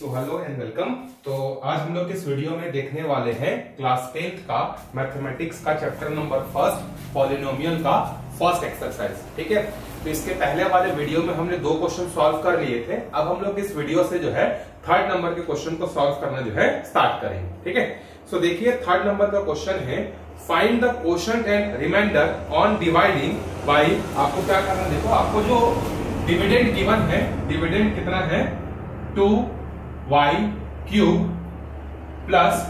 तो hello and welcome. तो आज हम लोग इस वीडियो में देखने वाले हैं क्लास 10th का मैथमेटिक्स का चैप्टर नंबर फर्स्ट पॉलिनोमियल का फर्स्ट एक्सरसाइज। ठीक है, तो इसके पहले वाले वीडियो में हमने 2 क्वेश्चन सॉल्व कर लिए थे। अब हम लोग इस वीडियो से जो है 3rd नंबर के क्वेश्चन को सॉल्व करना जो है स्टार्ट करेंगे। ठीक है, सो देखिए 3rd नंबर का क्वेश्चन है find the quotient and remainder on dividing by. आपको क्या करना है, देखो आपको जो डिविडेंड गिवन है, डिविडेंड कितना है 2y cube plus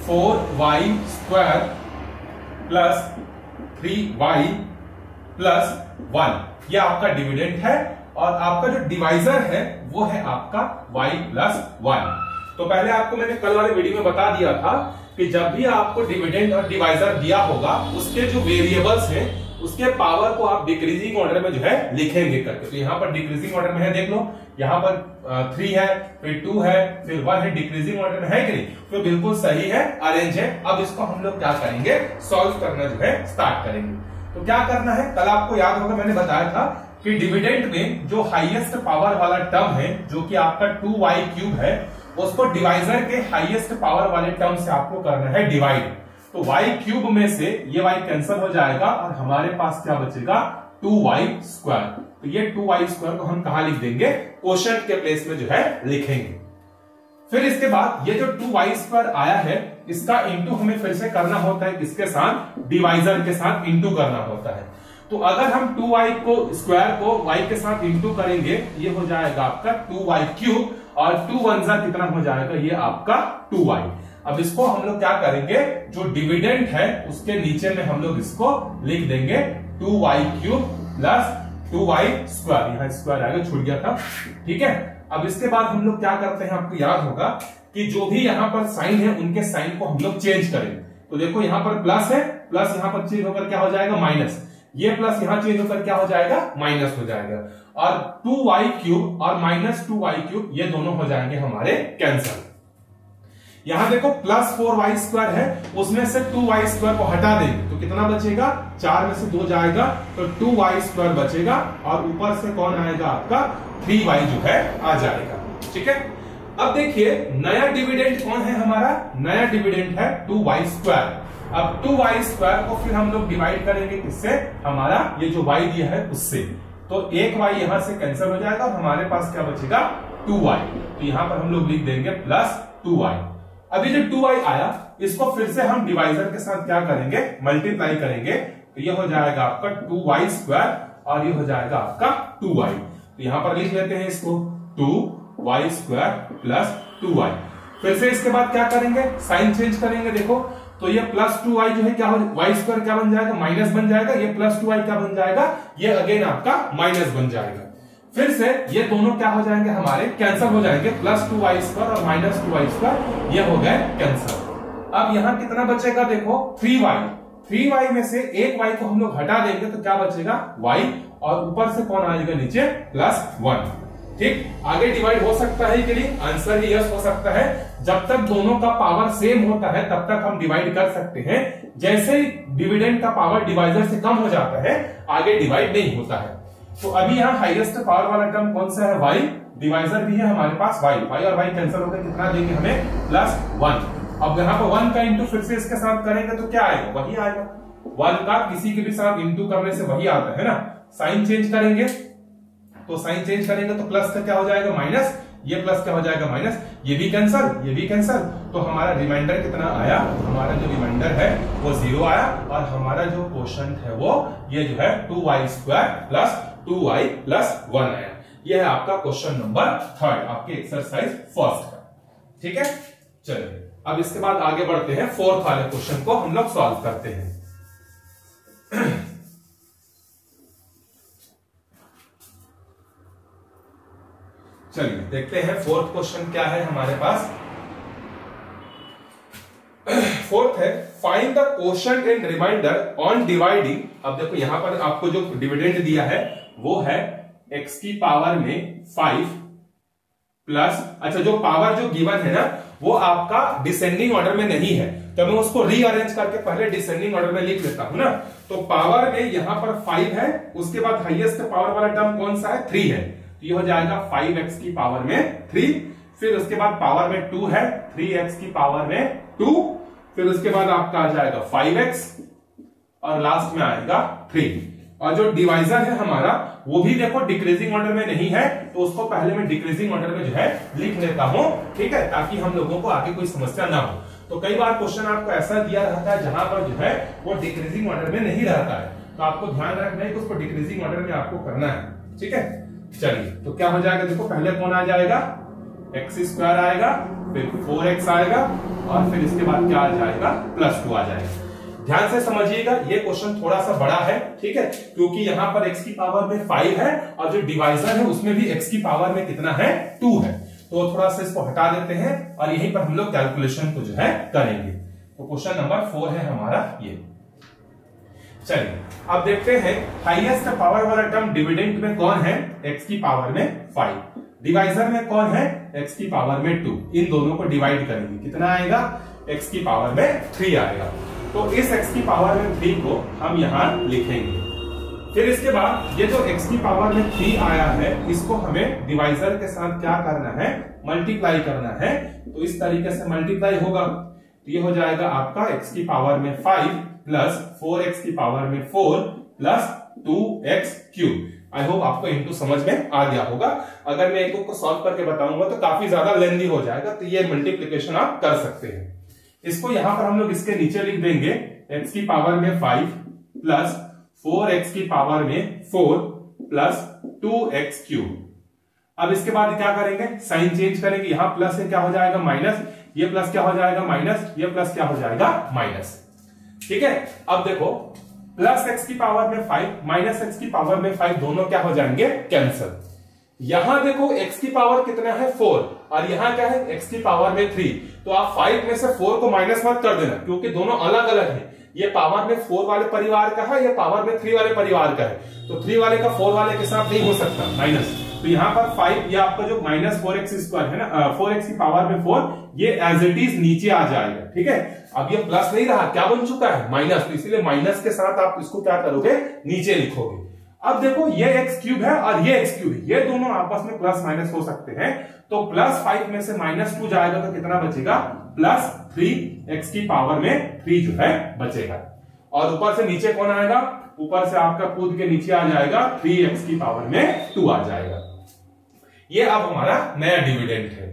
4y square plus 3y plus 1, यह आपका डिविडेंड है और आपका जो डिवाइजर है वो है आपका y प्लस 1। तो पहले आपको मैंने कल वाले वीडियो में बता दिया था कि जब भी आपको डिविडेंड और डिवाइजर दिया होगा उसके जो वेरिएबल्स हैं उसके पावर को आप डिक्रीजिंग ऑर्डर में जो है लिखेंगे करके। तो यहाँ पर डिक्रीजिंग ऑर्डर में है, देख लो यहाँ पर 3 है, फिर 2 है, फिर 1 है, डिक्रीजिंग ऑर्डर में है कि नहीं? तो बिल्कुल सही है, अरेंज है। अब इसको हम लोग क्या करेंगे, सॉल्व करना जो है स्टार्ट करेंगे। तो क्या करना है, कल आपको याद होगा मैंने बताया था कि डिविडेंड में जो हाईएस्ट पावर वाला टर्म है जो कि आपका 2y क्यूब है, उसको डिवाइजर के हाईएस्ट पावर वाले टर्म से आपको करना है डिवाइड। तो y क्यूब में से ये y कैंसिल हो जाएगा और हमारे पास क्या बचेगा 2y स्क्वायर। तो ये 2y स्क्वायर को हम कहां लिख देंगे, क्वोशंट के प्लेस में जो है लिखेंगे। फिर इसके बाद ये जो 2y स्क्वायर आया है इसका इंटू हमें फिर से करना होता है, किसके साथ, डिवाइजर के साथ इंटू करना होता है। तो अगर हम 2y को स्क्वायर को y के साथ इंटू करेंगे ये हो जाएगा आपका 2y क्यूब और 2 1 जा कितना हो जाएगा, ये आपका 2y। अब इसको हम लोग क्या करेंगे, जो डिविडेंड है उसके नीचे में हम लोग इसको लिख देंगे 2y cube plus 2y square, यहाँ स्क्वायर आगे छूट गया था। ठीक है, अब इसके बाद हम लोग क्या करते हैं, आपको याद होगा कि जो भी यहाँ पर साइन है उनके साइन को हम लोग चेंज करेंगे। तो देखो यहाँ पर प्लस है, प्लस यहाँ पर चेंज होकर क्या हो जाएगा माइनस, ये प्लस यहां चेंज होकर क्या हो जाएगा माइनस हो जाएगा, और 2y क्यूब और माइनस 2y क्यूब ये दोनों हो जाएंगे हमारे कैंसिल। यहां देखो प्लस 4y स्क्वायर है, उसमें से 2y स्क्वायर को हटा देंगे तो कितना बचेगा, 4 में से 2 जाएगा तो 2y स्क्वायर बचेगा और ऊपर से कौन आएगा आपका 3y जो है आ जाएगा। ठीक है, अब देखिए नया डिविडेंड कौन है हमारा, नया डिविडेंड है 2y स्क्वायर। अब 2y स्क्वायर को फिर हम लोग डिवाइड करेंगे किससे, हमारा ये जो y दिया है उससे। तो एक y यहां से कैंसिल हो जाएगा और हमारे पास क्या बचेगा 2y। तो यहां पर हम लोग लिख देंगे प्लस 2y। अभी जो 2y आया इसको फिर से हम डिवाइजर के साथ क्या करेंगे, मल्टीप्लाई करेंगे। तो ये हो जाएगा आपका 2y स्क्वायर और ये हो जाएगा आपका 2y। तो यहां पर लिख लेते हैं इसको 2y स्क्वायर प्लस 2y। फिर से इसके बाद क्या करेंगे, साइन चेंज करेंगे। देखो तो ये प्लस 2y जो है क्या हो, y स्क्वायर क्या बन जाएगा, माइनस बन जाएगा, ये प्लस 2y क्या बन जाएगा, ये अगेन आपका माइनस बन जाएगा। फिर से ये दोनों क्या हो जाएंगे हमारे कैंसिल हो जाएंगे, प्लस 2y स्क्वायर और माइनस 2y स्क्वायर ये हो गए कैंसिल। अब यहां कितना बचेगा, देखो 3y में से एक y को हम लोग हटा देंगे तो क्या बचेगा y और ऊपर से कौन आएगा नीचे प्लस 1। ठीक, आगे डिवाइड हो सकता है कि नहीं, आंसर ही यस हो सकता है। जब तक दोनों का पावर सेम होता है तब तक हम डिवाइड कर सकते हैं। जैसे ही डिविडेंड का पावर डिवाइजर से कम हो जाता है आगे डिवाइड नहीं होता है। तो अभी यहाँ हाईएस्ट पावर वाला टर्म कौन सा है, y, डिवाइजर भी है हमारे पास y और y कैंसिल होकर कितना देंगे हमें प्लस 1। अब यहाँ पर 1 का इंटू फिर से इसके साथ करेंगे तो क्या आएगा, वही आएगा। 1 का किसी के भी साथ इंटू करने से वही आता है ना। साइन चेंज करेंगे तो साइन चेंज करेंगे तो प्लस का क्या हो जाएगा माइनस, ये प्लस क्या हो जाएगा माइनस, ये भी कैंसिल, ये भी कैंसिल। तो हमारा रिमाइंडर कितना आया, हमारा जो रिमाइंडर है वो 0 आया और हमारा जो क्वोशंट है वो ये जो है 2y square plus 2y plus 1 आया। ये है आपका क्वेश्चन नंबर 3 आपके एक्सरसाइज फर्स्ट का। ठीक है, चलिए अब इसके बाद आगे बढ़ते हैं, 4th वाले क्वेश्चन को हम लोग सॉल्व करते हैं। चलिए देखते हैं 4th क्वेश्चन क्या है हमारे पास। 4th है find the quotient and remainder on dividing. अब देखो यहां पर आपको जो डिविडेंड दिया है वो है x की पावर में 5 प्लस, अच्छा जो पावर जो गिवन है ना वो आपका डिसेंडिंग ऑर्डर में नहीं है तो मैं उसको रीअरेंज करके पहले डिसेंडिंग ऑर्डर में लिख लेता हूं ना। तो पावर में यहां पर 5 है, उसके बाद हाईएस्ट पावर वाला टर्म कौन सा है 3 है, तो ये हो जाएगा 5x की पावर में 3। फिर उसके बाद पावर में 2 है, 3x की पावर में 2, फिर उसके बाद आपका आ जाएगा 5x और लास्ट में आएगा 3। और जो डिवाइजर है हमारा वो भी देखो डिक्रीजिंग ऑर्डर में नहीं है, तो उसको पहले मैं डिक्रीजिंग ऑर्डर में जो है लिख लेता हूं, ठीक है, ताकि हम लोगों को आगे कोई समस्या ना हो। तो कई बार क्वेश्चन आपको ऐसा दिया रहता है जहां पर जो है वो डिक्रीजिंग ऑर्डर में नहीं रहता है, तो आपको ध्यान रखना है कि उसको डिक्रीजिंग ऑर्डर में आपको करना है, ठीक है। चलिए तो क्या हो जाएगा, देखो पहले कौन आ जाएगा, x² आएगा, फिर 4x आएगा और फिर इसके बाद क्या आ जाएगा, +2 आ जाएगा। ध्यान से समझिएगा, ये क्वेश्चन थोड़ा सा बड़ा है, ठीक है, क्योंकि यहां पर x की पावर में 5 है और जो डिवाइजर है उसमें भी x की पावर में कितना है, 2 है। तो थोड़ा सा इसको हटा देते हैं और यहीं पर हम लोग कैलकुलेशन को जो है करेंगे। तो क्वेश्चन नंबर 4 है हमारा ये। चलिए अब देखते हैं हाईएस्ट पावर वाला टर्म डिविडेंड में कौन है, x की पावर में 5, डिवाइजर में कौन है, x की पावर में 2। इन दोनों को डिवाइड करेंगे, कितना आएगा, x की पावर में 3 आएगा। तो इस x की पावर में 3 को हम यहां लिखेंगे। फिर इसके बाद ये जो x की पावर में 3 आया है इसको हमें डिवाइजर के साथ क्या करना है, मल्टीप्लाई करना है। तो इस तरीके से मल्टीप्लाई होगा, तो ये हो जाएगा आपका x की पावर में 5 प्लस 4x की पावर में 4 प्लस 2x³। आई होप आपको इनटू समझ में आ गया होगा। अगर मैं एक को सॉल्व करके बताऊंगा तो काफी ज्यादा लेंथी हो जाएगा, तो ये मल्टीप्लीकेशन आप कर सकते हैं। इसको यहां पर हम लोग इसके नीचे लिख देंगे, x की पावर में 5 प्लस 4x की पावर में 4 प्लस 2x³। अब इसके बाद क्या करेंगे, साइन चेंज करेंगे, यहां प्लस से क्या हो जाएगा माइनस, ये प्लस क्या हो जाएगा माइनस, ये प्लस क्या हो जाएगा माइनस, ठीक है। अब देखो प्लस x की पावर में 5 माइनस x की पावर में 5 दोनों क्या हो जाएंगे, कैंसिल। यहां देखो x की पावर कितना है 4 और यहां क्या है x की पावर में 3, तो आप 5 में से 4 को माइनस मत कर देना क्योंकि दोनों अलग अलग है। ये पावर में 4 वाले परिवार का है, ये पावर में 3 वाले परिवार का है, तो 3 वाले का 4 वाले के साथ नहीं हो सकता माइनस। तो यहां पर 5 ये आपका जो माइनस 4x² है ना, 4x की पावर में 4, ये एज इट इज नीचे आ जाएगा, ठीक है। अब ये प्लस नहीं रहा, क्या बन चुका है माइनस, तो इसीलिए माइनस के साथ आप इसको क्या करोगे, नीचे लिखोगे। अब देखो ये x³ है और ये x³ है, ये दोनों आपस में प्लस माइनस हो सकते हैं, तो प्लस 5 में से -2 जाएगा तो कितना बचेगा, प्लस 3x की पावर में 3 जो है बचेगा। और ऊपर से नीचे कौन आएगा, ऊपर से आपका कूद के नीचे आ जाएगा 3x की पावर में 2 आ जाएगा। ये अब हमारा नया डिविडेंड है,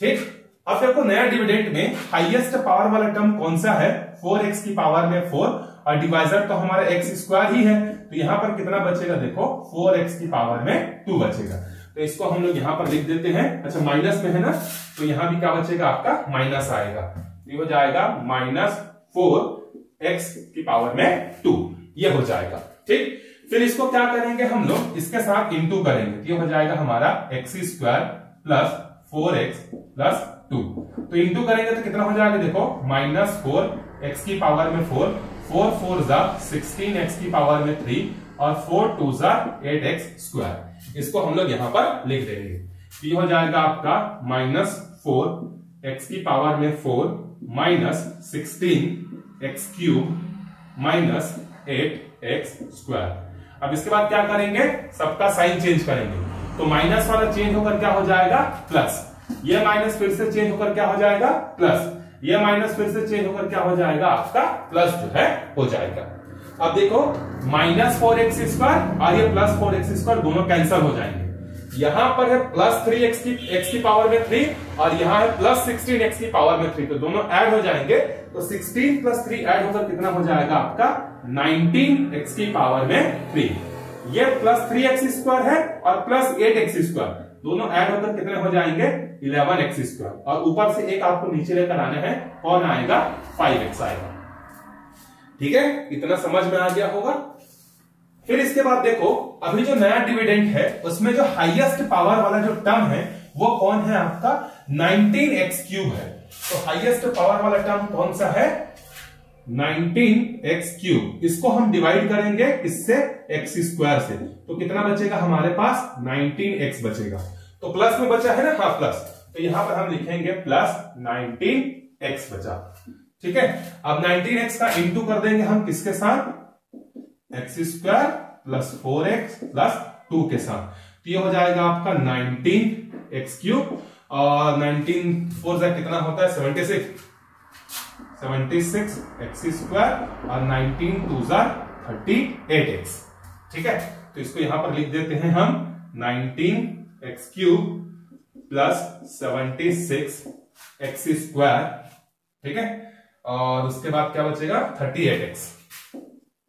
ठीक। अब देखो नया डिविडेंड में हाईएस्ट पावर वाला टर्म कौन सा है, 4x की पावर में 4 और डिवाइजर तो हमारा x² ही है, तो यहां पर कितना बचेगा, देखो 4x की पावर में 2 बचेगा। तो इसको हम लोग यहां पर लिख देते हैं, अच्छा माइनस में है ना, तो यहां भी क्या बचेगा आपका माइनस आएगा, ये हो जाएगा -4x की पावर में 2, ये हो जाएगा, ठीक। फिर इसको क्या करेंगे हम लोग, इसके साथ इंटू करेंगे, ये हो जाएगा हमारा x² प्लस 4x प्लस 2। तो इंटू करेंगे तो कितना हो जाएगा, देखो -4x की पावर में 4, 4 4 जा 16x की पावर में 3 और 4 2 जा 8x²। इसको हम लोग यहां पर लिख देंगे, ये हो जाएगा आपका -4x की पावर में 4 माइनस 16x³ माइनस 8x²। अब इसके बाद क्या करेंगे, सबका साइन चेंज करेंगे, तो माइनस वाला चेंज होकर क्या हो जाएगा प्लस, ये माइनस फिर से चेंज होकर क्या हो जाएगा प्लस, ये माइनस फिर से चेंज होकर क्या हो जाएगा आपका प्लस जो है हो जाएगा। अब देखो -4x² और ये प्लस 4x² दोनों कैंसिल हो जाएंगे। यहां पर है प्लस 3x की पावर में 3 और यहां है प्लस 16x की पावर में 3, तो दोनों ऐड हो जाएंगे, तो 16 प्लस 3 ऐड होकर कितना हो जाएगा आपका 19x की पावर में 3। ये प्लस 3x² है और प्लस 8x², दोनों ऐड होकर कितने हो जाएंगे 11x², और ऊपर से एक आपको नीचे लेकर आना है, कौन आएगा 5x आएगा, ठीक है। इतना समझ में आ गया होगा। फिर इसके बाद देखो अभी जो नया डिविडेंड है उसमें जो हाईएस्ट पावर वाला जो टर्म है वो कौन है आपका 19x³ है। तो हाईएस्ट पावर वाला टर्म कौन सा है 19x³। इसको हम डिवाइड करेंगे किससे x² से, तो कितना बचेगा हमारे पास 19x बचेगा। तो प्लस में बचा है ना, हाँ प्लस, तो यहां पर हम लिखेंगे प्लस 19x बचा, ठीक है। अब 19x का इंटू कर देंगे हम किसके साथ, x² प्लस 4x प्लस 2 के साथ, तो ये हो जाएगा आपका 19x³ और 19 4 जा कितना होता है 76 एक्स स्क्वायर और 19 2 जा 38x। ठीक है, तो इसको यहां पर लिख देते हैं हम 19x cube plus 76 x square. ठीक है, और उसके बाद क्या बचेगा 38x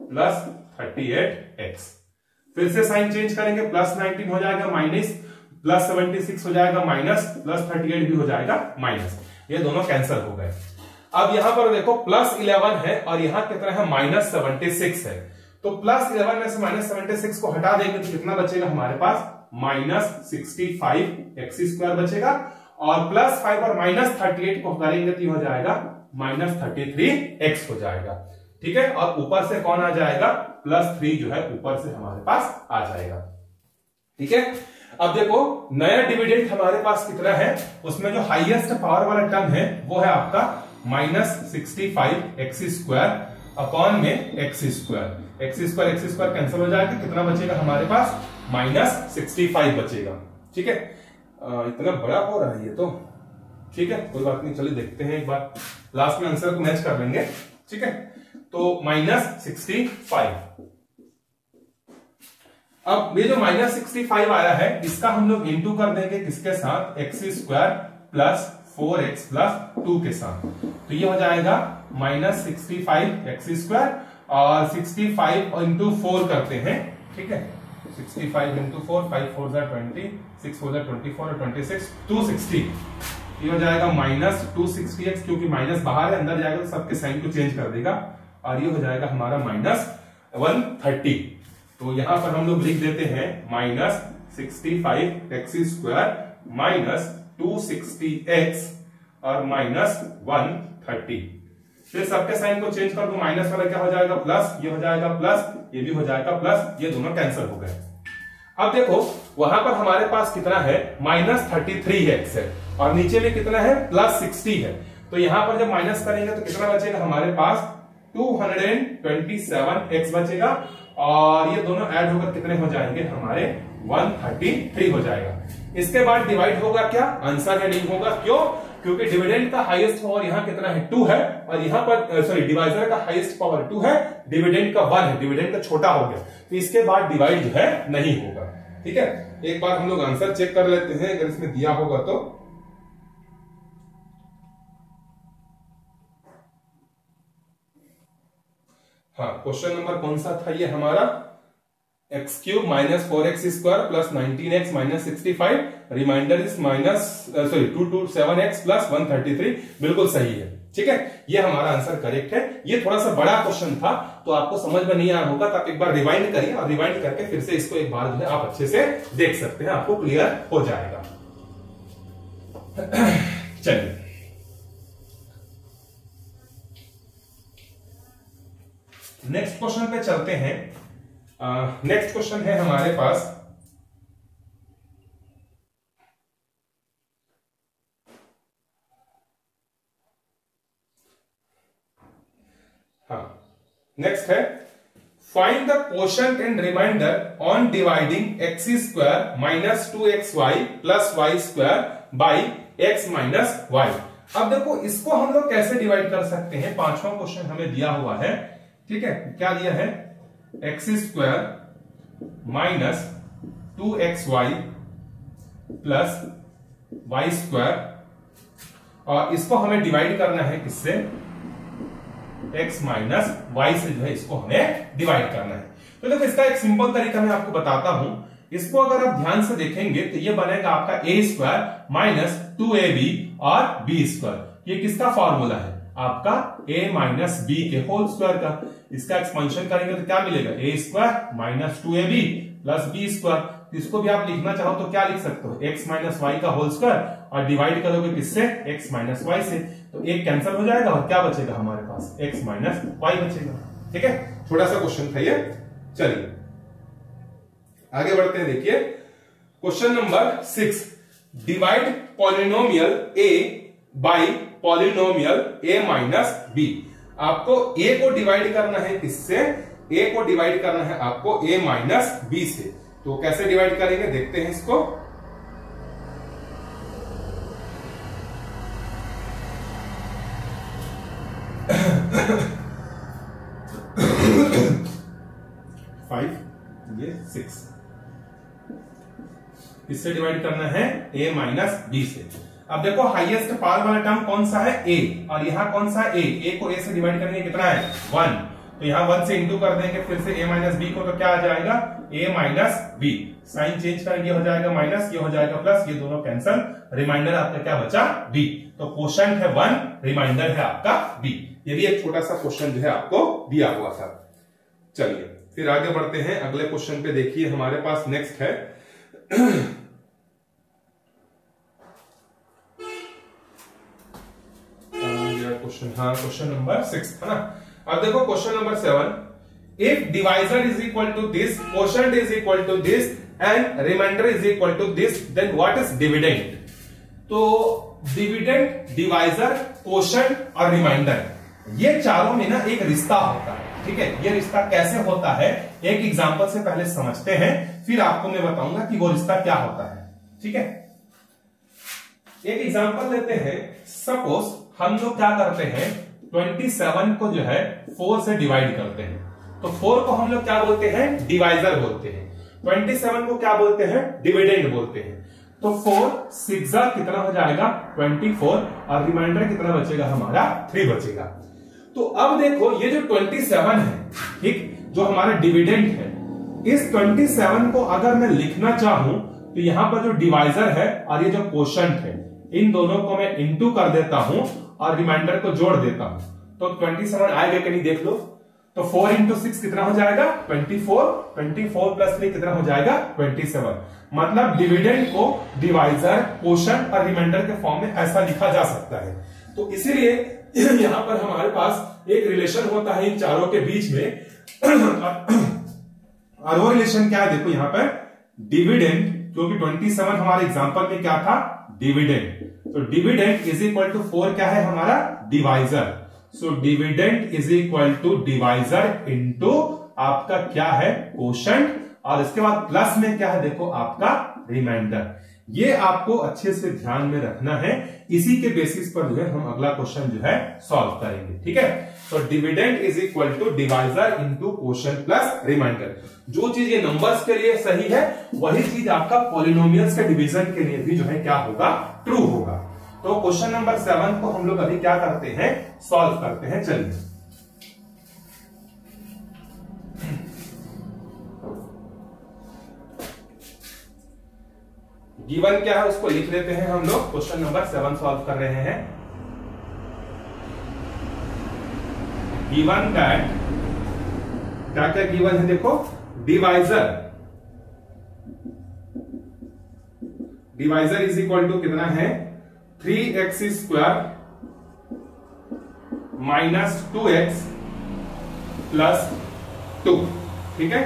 प्लस 38x। फिर से साइन चेंज करेंगे, प्लस 19 हो जाएगा माइनस, प्लस 76 हो जाएगा माइनस, प्लस 38 भी हो जाएगा माइनस, ये दोनों कैंसिल हो गए। अब यहां पर देखो प्लस 11 है और यहां कितना है माइनस 76 है, तो प्लस 11 में से माइनस 76 को हटा देंगे तो कितना बचेगा हमारे पास माइनस 65 एक्स स्क्वायर बचेगा, और प्लस 5 और माइनस 38 को हटाएंगे तो हो जाएगा माइनस 33 एक्स हो जाएगा। ठीक है, और ऊपर से कौन आ जाएगा प्लस 3 जो है ऊपर से हमारे पास आ जाएगा। ठीक है, अब देखो नया डिविडेंड हमारे पास कितना है, उसमें जो हाईएस्ट पावर वाला टर्म है वो है आपका माइनस 65 एक्स स्क्वायर अपॉन में एक्स स्क्वायर कैंसिल हो जाएगा, कितना बचेगा हमारे पास माइनस 65 बचेगा। ठीक है, इतना बड़ा हो रहा है ये तो, ठीक है कोई बात नहीं, चलिए देखते हैं एक बार, लास्ट में आंसर को मैच कर लेंगे। ठीक है, तो माइनस 65। अब ये जो माइनस 65 आया है इसका हम लोग इंटू कर देंगे किसके साथ, x square plus 4x plus 2 के साथ, तो ये हो जाएगा माइनस 65 एक्स स्क्वायर और 65 इंटू 4 करते हैं। ठीक है, 65 इंटू 4, 5 4 जा 20, 6 4 जा 24 और 26 260, ये हो जाएगा माइनस 260x, क्योंकि माइनस बाहर है अंदर जाएगा तो सबके साइन को चेंज कर देगा, और ये हो जाएगा हमारा माइनस 130। तो यहां पर हम लोग लिख देते हैं minus 65 x square minus 260x और माइनस 130। फिर सबके साइन को चेंज कर दो, माइनस वाला क्या हो जाएगा प्लस, ये हो जाएगा प्लस, ये भी हो जाएगा प्लस, ये दोनों कैंसिल हो गए। अब देखो वहां पर हमारे पास कितना है माइनस 33x है और नीचे में कितना है प्लस 60 है, तो यहां पर जब माइनस करेंगे तो कितना बचेगा हमारे पास 227x बचेगा, और ये दोनों ऐड होकर कितने हो जाएंगे हमारे 133 हो जाएगा। इसके बाद डिवाइड होगा क्या, आंसर है नहीं होगा, क्यों, क्योंकि डिविडेंड का हाईएस्ट पावर यहां कितना है 2 है, और यहां पर सॉरी डिवाइजर का हाईएस्ट पावर 2 है, डिविडेंड का 1 है, डिविडेंड का छोटा हो गया, तो इसके बाद डिवाइड जो है नहीं होगा। ठीक है, एक बार हम लोग आंसर चेक कर लेते हैं अगर इसमें दिया होगा तो। हाँ, क्वेश्चन नंबर कौन सा था ये हमारा, x cube minus 4x square plus 19x minus 65, remainder is minus 227x plus 133, बिल्कुल सही है। ठीक है, ये हमारा आंसर करेक्ट है। ये थोड़ा सा बड़ा क्वेश्चन था तो आपको समझ में नहीं आया होगा, तो आप एक बार रिवाइंड करिए और रिवाइंड करके फिर से इसको एक बार जो है आप अच्छे से देख सकते हैं, आपको क्लियर हो जाएगा। चलिए नेक्स्ट क्वेश्चन पे चलते हैं। नेक्स्ट क्वेश्चन है हमारे पास नेक्स्ट है find the quotient and remainder on dividing x square minus 2xy plus y square by x minus y. अब देखो इसको हम लोग कैसे डिवाइड कर सकते हैं, पांचवा क्वेश्चन हमें दिया हुआ है। ठीक है, क्या दिया है, x square minus 2xy plus y square, और इसको हमें डिवाइड करना है किससे, x माइनस वाई से जो है इसको हमें डिवाइड करना है। तो देखो इसका एक सिंपल तरीका मैं आपको बताता हूं, इसको अगर आप ध्यान से देखेंगे तो ये बनेगा आपका a स्क्वायर माइनस 2ab और b स्क्वायर। ये किसका फॉर्मूला है, आपका a माइनस b के होल स्क्वायर का। इसका एक्सपेंशन करेंगे तो क्या मिलेगा, a square minus 2ab plus b square. इसको भी आप लिखना चाहो तो क्या लिख सकते हो, x माइनस वाई का होल स्क्वायर, और डिवाइड करोगे किससे, x माइनस वाई से, तो एक कैंसिल हो जाएगा और क्या बचेगा हमारे पास, x माइनस वाई बचेगा। ठीक है, छोटा सा क्वेश्चन था ये। चलिए आगे बढ़ते हैं। देखिए question number 6, divide polynomial a by polynomial a minus b। आपको a को डिवाइड करना है किससे, a को डिवाइड करना है आपको a माइनस b से। तो कैसे डिवाइड करेंगे देखते हैं इसको। 5, ये 6, इससे डिवाइड करना है a माइनस b से। अब देखो हाईएस्ट पावर वाला टर्म कौन सा है, a, और यहाँ कौन सा है a को a से डिवाइड करेंगे कितना है 1, तो यहाँ 1 से इंटू कर देंगे फिर से a माइनस b को, तो क्या आ जाएगा a minus b, sign change करेंगे हो जाएगा माइनस, ये हो जाएगा प्लस, ये दोनों कैंसल, रिमाइंडर आपका क्या बचा b, तो क्वोशंट है 1, रिमाइंडर है आपका b। ये भी एक छोटा सा क्वेश्चन जो है आपको दिया हुआ था। चलिए फिर आगे बढ़ते हैं अगले क्वेश्चन पे। देखिए हमारे पास नेक्स्ट है क्वेश्चन, हाँ क्वेश्चन नंबर 6 है ना। अब देखो question number 7, if divisor is equal to this, quotient is equal to this and remainder is equal to this, then what is dividend. तो डिविडेंड, डिवाइजर, क्वोशंट और रिमाइंडर, ये चारों में ना एक रिश्ता होता है, ठीक है। ये रिश्ता कैसे होता है एक एग्जांपल से पहले समझते हैं, फिर आपको मैं बताऊंगा कि वो रिश्ता क्या होता है, ठीक है। एक एग्जांपल लेते हैं, सपोज हम लोग क्या करते हैं 27 को जो है 4 से डिवाइड करते हैं, तो 4 को हम लोग क्या बोलते हैं, डिवाइजर बोलते हैं, 27 को क्या बोलते हैं, डिविडेंड बोलते हैं। तो 4 6 कितना हो जाएगा 24, और रिमाइंडर कितना बचेगा हमारा 3 बचेगा। तो अब देखो ये जो 27 है, ठीक, जो हमारा डिविडेंड है, इस 27 को अगर मैं लिखना चाहूं तो यहां पर जो डिवाइजर है और ये जो क्वोशंट है, इन दोनों को मैं इंटू कर देता हूं और रिमाइंडर को जोड़ देता हूं, तो 27 आएगा कि नहीं देख लो। तो 4 इंटू 6 कितना हो जाएगा 24, 24 प्लस 3 कितना हो जाएगा 27। मतलब डिविडेंड को डिवाइजर, क्वोशंट और रिमाइंडर के फॉर्म में ऐसा लिखा जा सकता है। तो इसीलिए यहां पर हमारे पास एक रिलेशन होता है इन चारों के बीच में और वो रिलेशन क्या है, देखो यहां पर डिविडेंड, क्योंकि 27 हमारे एग्जांपल में क्या था डिविडेंड, तो डिविडेंड इज इक्वल टू 4 क्या है हमारा divisor, so dividend is equal to divisor into आपका क्या है क्वोशंट, और इसके बाद प्लस में क्या है देखो आपका रिमाइंडर। ये आपको अच्छे से ध्यान में रखना है, इसी के बेसिस पर जो है हम अगला क्वेश्चन जो है सॉल्व करेंगे, ठीक है। तो dividend is equal to divisor into quotient plus remainder. जो चीज ये नंबर्स के लिए सही है वही चीज आपका पॉलिनोमियल्स के डिवीजन के लिए भी जो है क्या होगा, ट्रू होगा। तो क्वेश्चन नंबर 7 को हम लोग अभी क्या करते हैं, सॉल्व करते हैं। चलिए गिवन क्या है उसको लिख लेते हैं हम लोग। क्वेश्चन नंबर 7 सॉल्व कर रहे हैं। गिवन दैट, क्या क्या गिवन है देखो, divisor, divisor is equal to कितना है 3x square minus 2x plus 2, ठीक है।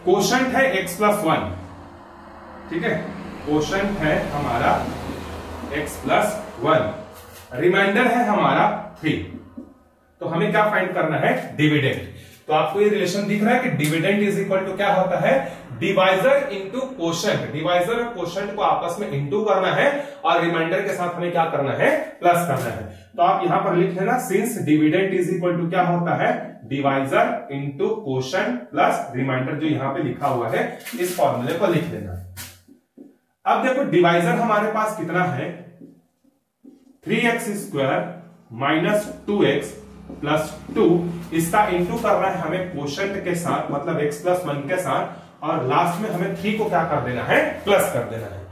क्वोशंट है x प्लस 1, ठीक है, क्वोशंट है हमारा x प्लस 1, रिमाइंडर है हमारा 3। तो हमें क्या फाइंड करना है, डिविडेंड। तो आपको ये रिलेशन दिख रहा है कि डिविडेंड इज इक्वल टू क्या होता है, डिवाइजर इंटू क्वोशंट। डिवाइजर और क्वोशंट को आपस में इंटू करना है और रिमाइंडर के साथ हमें क्या करना है, प्लस करना है। तो आप यहां पर लिख लेना, since dividend is equal to क्या होता है, divisor into quotient plus remainder, जो यहां पे लिखा हुआ है इस फॉर्मूले को लिख लेना। अब देखो डिवाइजर हमारे पास कितना है 3x square minus 2x plus 2, इसका इंटू करना है हमें क्वोशंट के साथ, मतलब x प्लस 1 के साथ, और लास्ट में हमें 3 को क्या कर देना है, प्लस कर देना है।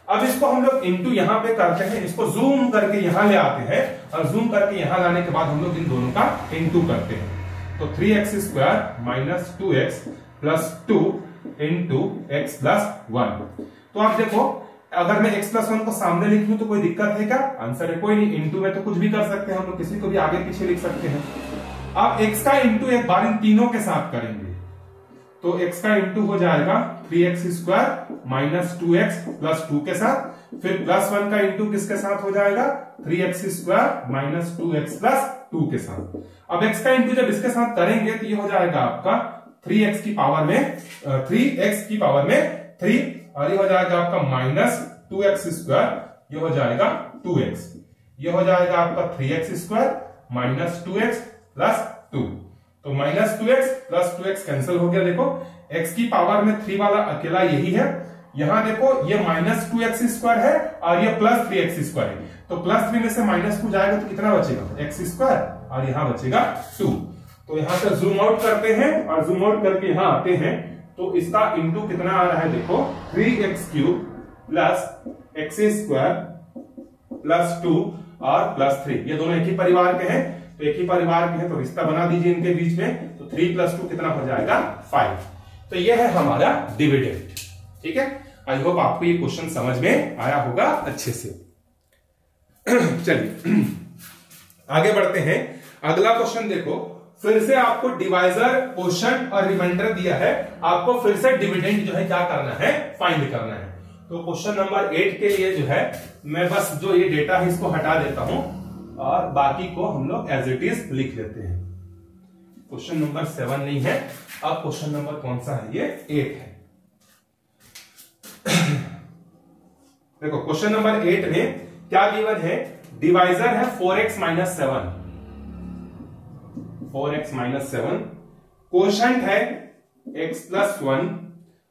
अब इसको हम लोग इंटू यहां पे करते हैं, इसको जूम करके यहां ले आते हैं, और जूम करके यहां लाने के बाद हम लोग इन दोनों का इंटू करते हैं। तो 3x square minus 2x plus 2 into x plus 1। तो आप देखो अगर मैं x प्लस 1 को सामने लिखूं तो कोई दिक्कत है क्या, आंसर है कोई नहीं। इंटू में तो कुछ भी कर सकते हैं हम लोग, किसी को भी आगे पीछे लिख सकते हैं। अब x का इंटू एक बार इन तीनों के साथ करेंगे, तो x का इंटू हो जाएगा 3x square minus 2x plus 2 के साथ, फिर प्लस 1 का इंटू किसके साथ हो जाएगा, 3x square minus 2x plus 2 के साथ। अब x का इंटू जब इसके साथ करेंगे तो ये हो जाएगा आपका 3x की पावर में 3x की पावर में 3, और ये हो जाएगा आपका माइनस 2x स्क्वायर, ये हो जाएगा 2x, ये हो जाएगा आपका 3x square minus 2x plus 2। तो minus 2x plus 2x cancel हो गया। देखो x की पावर में 3 वाला अकेला यही है। यहां देखो ये माइनस 2x स्क्वायर है और ये प्लस 3x स्क्वायर है। तो प्लस 3 में से माइनस 2 जाएगा तो कितना बचेगा x स्क्वायर और यहां बचेगा 2। तो यहां से जूम आउट करते हैं और जूम आउट करके यहां आते हैं तो इसका इंटू कितना आ रहा है देखो 3x cube plus x square plus 2 और प्लस 3। ये दोनों एक ही परिवार के हैं तो एक ही परिवार के हैं तो रिश्ता बना दीजिए इनके बीच में। तो 3 प्लस 2 कितना हो जाएगा 5। तो ये है हमारा डिविडेंड। ठीक है, आई होप आपको ये क्वेश्चन समझ में आया होगा अच्छे से। चलिए आगे बढ़ते हैं। अगला क्वेश्चन देखो, फिर से आपको डिवाइजर, क्वोशंट और रिमाइंडर दिया है। आपको फिर से डिविडेंड जो है क्या करना है, फाइंड करना है। तो क्वेश्चन नंबर 8 के लिए जो है मैं बस जो ये डेटा है इसको हटा देता हूं और बाकी को हम लोग एज इट इज लिख लेते हैं। क्वेश्चन नंबर 7 नहीं है, अब क्वेश्चन नंबर कौन सा है, ये 8 है। देखो क्वेश्चन नंबर 8 में क्या गिवन है, डिवाइजर है 4x minus 7, 4x minus 7, quotient है x प्लस 1,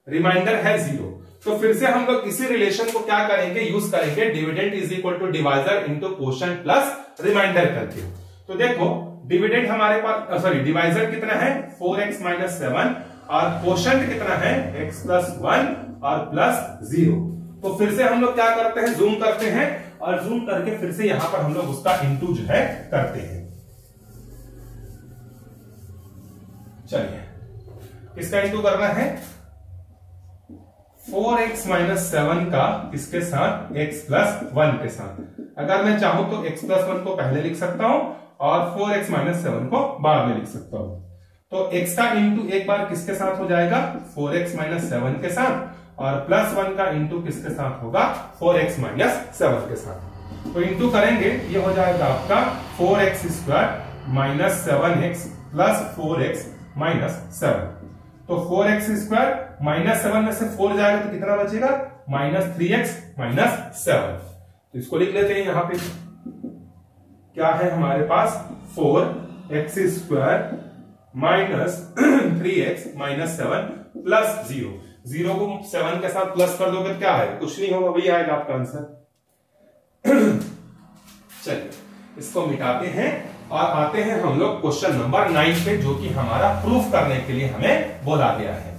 रिमाइंडर है 0। तो फिर से हम लोग इसी रिलेशन को क्या करेंगे, यूज करेंगे, dividend is equal to divisor into quotient plus remainder करके। तो देखो डिविडेंड हमारे पास डिवाइजर कितना है 4x माइनस 7 और क्वोशंट कितना है x प्लस 1 और प्लस 0। तो फिर से हम लोग क्या करते हैं, जूम करते हैं और जूम करके फिर से यहां पर हम लोग उसका इंटू जो है करते हैं। चलिए किसका इंटू करना है, 4x माइनस 7 का किसके साथ, x प्लस 1 के साथ। अगर मैं चाहूं तो x प्लस 1 को पहले लिख सकता हूं और 4x माइनस 7 को बाद में लिख सकता हूं। तो x का इंटू एक बार किसके साथ हो जाएगा, 4x माइनस 7 के साथ, और प्लस 1 का इंटू किसके साथ होगा, 4x माइनस 7 के साथ। तो इंटू करेंगे, ये हो जाएगा आपका 4x square minus 7x plus 4x minus 7। तो 4x स्क्वायर माइनस 7 में से 4 जाएगा तो कितना बचेगा, माइनस 3x माइनस 7। तो इसको लिख लेते हैं, यहां पे क्या है हमारे पास, 4x square minus 3x minus 7 plus 0। 0 को 7 के साथ प्लस कर दोगे क्या है, कुछ नहीं होगा, वही आएगा आपका आंसर। चलिए इसको मिटाते हैं और आते हैं हम लोग क्वेश्चन नंबर 9 पे, जो कि हमारा प्रूफ करने के लिए हमें बोला गया है।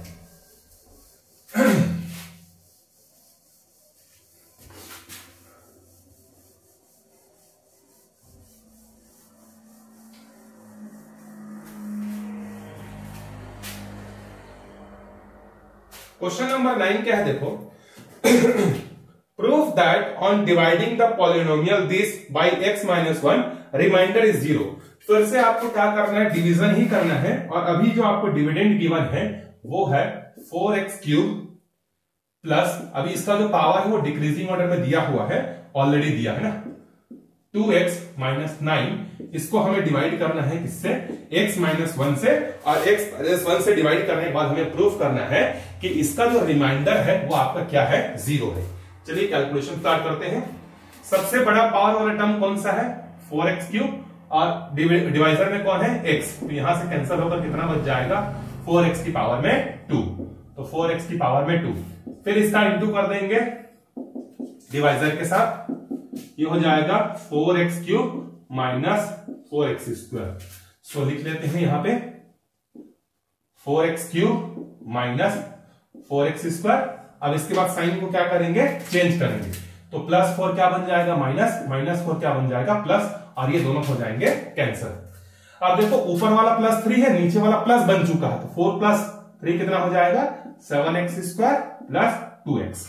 क्वेश्चन नंबर 9 क्या है देखो, proof that on dividing the polynomial this by x minus 1 remainder is 0। फिर से आपको क्या करना है, डिवीजन ही करना है। और अभी जो आपको डिविडेंड गिवन है वो है 4x क्यूब प्लस, अभी इसका जो पावर है वो डिक्रीजिंग ऑर्डर में दिया हुआ है, ऑलरेडी दिया है ना, 2x माइनस 9। इसको हमें डिवाइड करना है किससे, x माइनस 1 से, और x माइनस 1 से डिवाइड करने के बाद हमें प्रूफ करना है कि इसका जो रिमाइंडर है वो आपका क्या है, 0 है। चलिए कैलकुलेशन स्टार्ट करते हैं। सबसे बड़ा पावर वाला टर्म कौन सा है, 4x क्यूब, और डिवाइजर में कौन है, x। तो यहां से कैंसिल होकर कितना बच जाएगा, 4x की पावर में 2। तो 4x की पावर में 2, फिर इसका इंटू कर देंगे डिवाइजर के साथ, ये हो जाएगा 4x cube minus 4x square. सो लिख लेते हैं यहां पे 4x cube minus 4x square. अब इसके बाद साइन को क्या करेंगे, चेंज करेंगे। तो प्लस 4 क्या बन जाएगा, माइनस, माइनस 4 क्या बन जाएगा, प्लस, और ये दोनों हो जाएंगे कैंसिल। अब देखो ऊपर वाला प्लस 3 है, नीचे वाला प्लस बन चुका है, तो 4 प्लस 3 कितना हो जाएगा, 7x स्क्वायर प्लस 2x।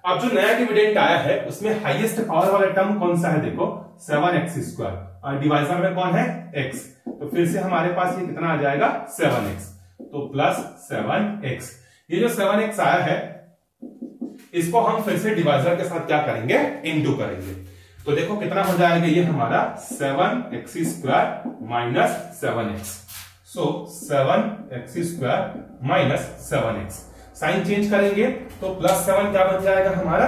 अब जो नया डिविडेंड आया है उसमें हाईएस्ट पावर वाला टर्म कौन सा है, देखो 7x स्क्वायर, और डिवाइजर में कौन है, x। तो फिर से हमारे पास ये कितना आ जाएगा, 7x, तो प्लस 7x। ये जो 7x आया है इसको हम फिर से डिवाइजर के साथ क्या करेंगे, इनटू करेंगे। तो देखो कितना हो जाएगा, ये हमारा 7x square minus 7x। So 7x square minus 7x। Sign change करेंगे तो प्लस 7 क्या बन जाएगा हमारा,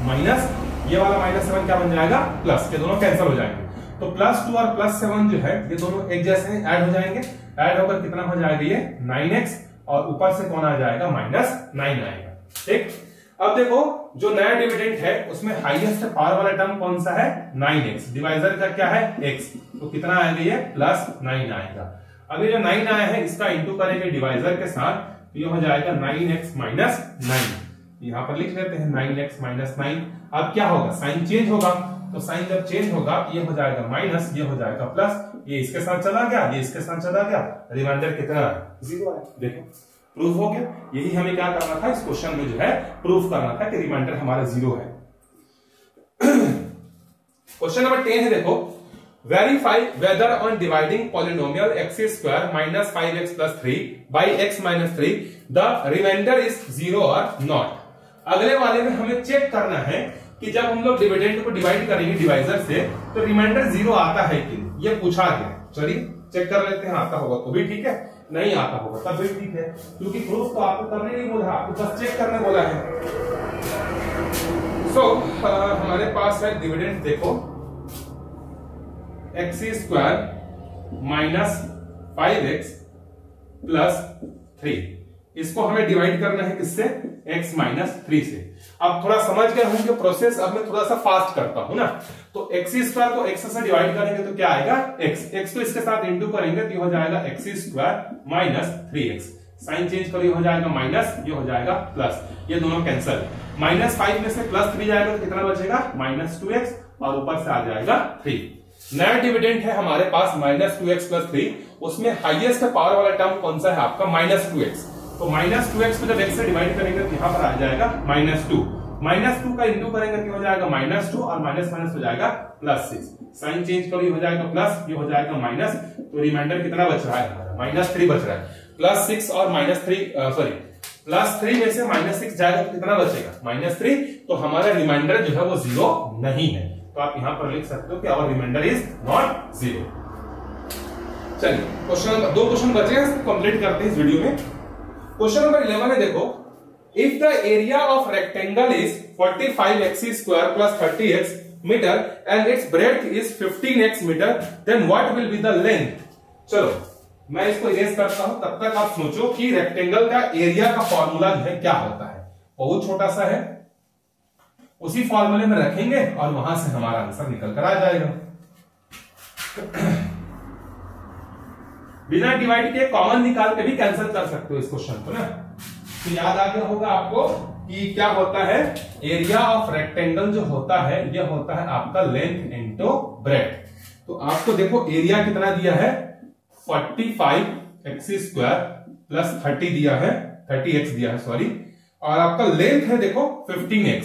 माइनस, ये वाला माइनस 7 क्या बन जाएगा, प्लस, के दोनों कैंसिल हो जाएंगे। तो +2 और +7 जो है ये दोनों एक जैसे हैं, ऐड हो जाएंगे। ऐड होकर कितना हो जाएगा ये 9x, और ऊपर से कौन आ जाएगा -9 आएगा। ठीक, अब देखो जो नया डिविडेंड है उसमें हाईएस्ट पावर वाला टर्म कौन सा है 9x, डिवाइजर का क्या है x, तो कितना आएगा ये +9 आएगा। अब ये जो 9 आया है इसका इंटू करेंगे डिवाइजर के साथ, तो ये हो जाएगा 9x - 9। यहां पर लिख लेते हैं 9x - 9। अब क्या होगा, साइन चेंज होगा, तो साइन जब चेंज होगा ये हो जाएगा माइनस, ये हो जाएगा प्लस, ये इसके साथ चला गया, ये इसके साथ चला गया, रिमाइंडर कितना है 0 है। देखो प्रूफ हो गया। यही हमें क्या करना था इस क्वेश्चन में, जो है प्रूफ करना था कि रिमाइंडर हमारा 0 है। क्वेश्चन नंबर 10 है, देखो verify whether on dividing polynomial x² - 5x + 3 by x - 3 the remainder is 0 और नॉट। अगले वाले में हमें चेक करना है कि जब हम लोग डिविडेंड को डिवाइड करेंगे डिवाइजर से तो रिमाइंडर 0 आता है कि नहीं, ये पूछा गया। चलिए चेक कर लेते हैं, आता होगा तो भी ठीक है, नहीं आता होगा तब भी ठीक है, क्योंकि प्रूफ तो आपको करने नहीं बोला, आपको बस चेक करने बोला है। हमारे पास है डिविडेंड, देखो x² - 5x + 3, इसको हमें डिवाइड करना है किससे, x - 3 से। अब थोड़ा समझ गए होंगे प्रोसेस, अब मैं थोड़ा सा फास्ट करता हूं ना। तो x² को x से डिवाइड करेंगे तो क्या आएगा x को इसके साथ इंटू करेंगे तो ये हो जाएगा x² - 3x, साइन चेंज करो, ये हो जाएगा माइनस, ये हो जाएगा प्लस, ये दोनों कैंसिल। -5 में से +3 जाएगा तो कितना बचेगा -2x, और ऊपर से आ जाएगा 3। नया डिविडेंड है हमारे पास -2x + 3, उसमें हाईएस्ट पावर वाला टर्म कौन सा है आपका -2x, तो -2x को जब x से डिवाइड करेंगे तो यहां पर आ जाएगा -2, -2 का इंटू करेंगे तो हो जाएगा -2, और माइनस माइनस हो जाएगा +6, साइन चेंज करो, ये हो जाएगा प्लस, ये हो जाएगा माइनस, तो रिमाइंडर कितना बच रहा है हमारा -3 बच रहा है। +6 और +3 में से -6 जाएगा तो कितना बचेगा -3, तो हमारा रिमाइंडर जो है वो 0 नहीं है। तो आप यहां पर लिख सकते हो कि आवर रिमाइंडर इज नॉट 0। चलिए क्वेश्चन, 2 क्वेश्चन बचे हैं, कंप्लीट करते हैं इस वीडियो में। क्वेश्चन नंबर 11 है, देखो if the area of rectangle is 45x² + 30x metre and its breadth is 15x metre, then what will be the length. चलो मैं इसको इरेज करता हूं, तब तक आप सोचो कि रेक्टेंगल का एरिया का फॉर्मूला जो है क्या होता है, बहुत छोटा सा है, उसी फॉर्मूले में रखेंगे और वहां से हमारा आंसर निकल कर आ जाएगा। बिना डिवाइड के कॉमन निकाल के भी कैंसिल कर सकते हो इस क्वेश्चन को ना। तो याद आ गया होगा आपको कि क्या होता है, एरिया ऑफ रेक्टेंगल जो होता है ये होता है आपका लेंथ इनटू ब्रेड्थ। तो आपको देखो एरिया कितना दिया है 45x² + 30 दिया है, 30x दिया है सॉरी, और आपका लेंथ है देखो 15x।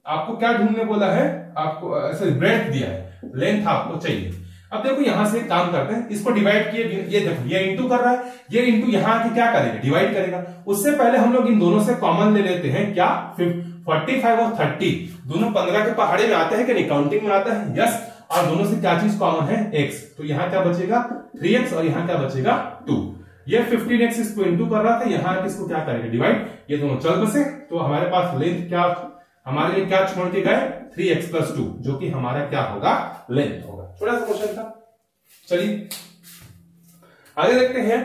आपको क्या ढूंढने बोला है, आपको सॉरी ब्रेड्थ दिया है, लेंथ आपको चाहिए। अब देखो यहां से काम करते हैं, इसको डिवाइड किए, ये देखो ये इंटू कर रहा है, ये इंटू यहां आके क्या करेगा डिवाइड करेगा। उससे पहले हम लोग इन दोनों से कॉमन ले लेते हैं, क्या 45 और 30 दोनों 15 के पहाड़े में आते हैं कि नहीं, काउंटिंग में आता है, यस। और दोनों से क्या चीज कॉमन है x, तो यहां क्या बचेगा 3x और यहां क्या बचेगा 2। ये 15x इसको इंटू कर रहा था, यहां इसको क्या करेगा डिवाइड, ये दोनों चल बसे, तो हमारे पास लेंथ क्या हमारे लिए क्या छोड़ के गए 3x + 2, जो कि हमारा क्या होगा लेंथ होगा। छोटा सा क्वेश्चन था। चलिए आगे देखते हैं,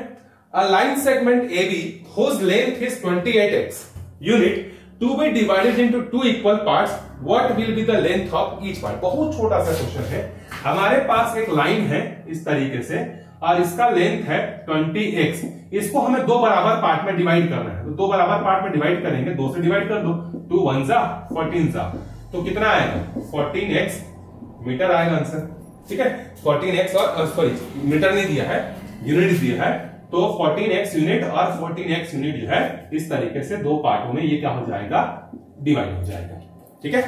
a line segment AB whose length is 28x unit to be divided into 2 equal parts, what will be the length of each part। बहुत छोटा सा क्वेश्चन है, हमारे पास एक लाइन है इस तरीके से और इसका लेंथ है 20x, इसको हमें 2 बराबर पार्ट में डिवाइड करना है। तो 2 बराबर पार्ट में डिवाइड करेंगे, 2 से डिवाइड कर दो, 2 1 जा 14 जा, तो कितना आएगा 14x मीटर आएगा आंसर। ठीक है, 14x और सॉरी मीटर नहीं दिया है, यूनिट दिया है, तो 14x यूनिट और 14x यूनिट जो है इस तरीके से 2 पार्टों में ये क्या हो जाएगा डिवाइड हो जाएगा। ठीक है,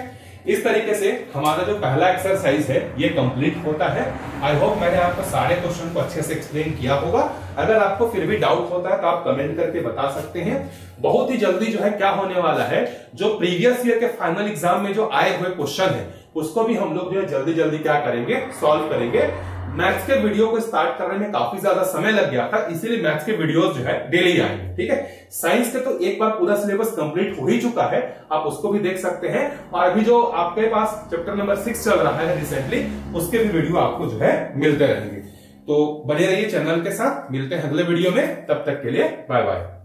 इस तरीके से हमारा जो पहला एक्सरसाइज है ये कंप्लीट होता है। आई होप मैंने आपको सारे क्वेश्चन को अच्छे से एक्सप्लेन किया होगा। अगर आपको फिर भी डाउट होता है तो आप कमेंट करके बता सकते हैं। बहुत ही जल्दी जो है क्या होने वाला है, जो प्रीवियस ईयर के फाइनल एग्जाम में जो आए हुए क्वेश्चन है उसको भी हम लोग जो है जल्दी जल्दी क्या करेंगे, सॉल्व करेंगे। मैथ्स के वीडियो को स्टार्ट करने में काफी ज्यादा समय लग गया था, इसीलिए मैथ्स के वीडियोस जो है डेली आएंगे। ठीक है, साइंस के तो एक बार पूरा सिलेबस कंप्लीट हो ही चुका है, आप उसको भी देख सकते हैं। और अभी जो आपके पास चैप्टर नंबर 6 चल रहा है रिसेंटली, उसके भी वीडियो आपको जो है मिलते रहेंगे। तो बने रहिए चैनल के साथ, मिलते हैं अगले वीडियो में, तब तक के लिए बाय बाय।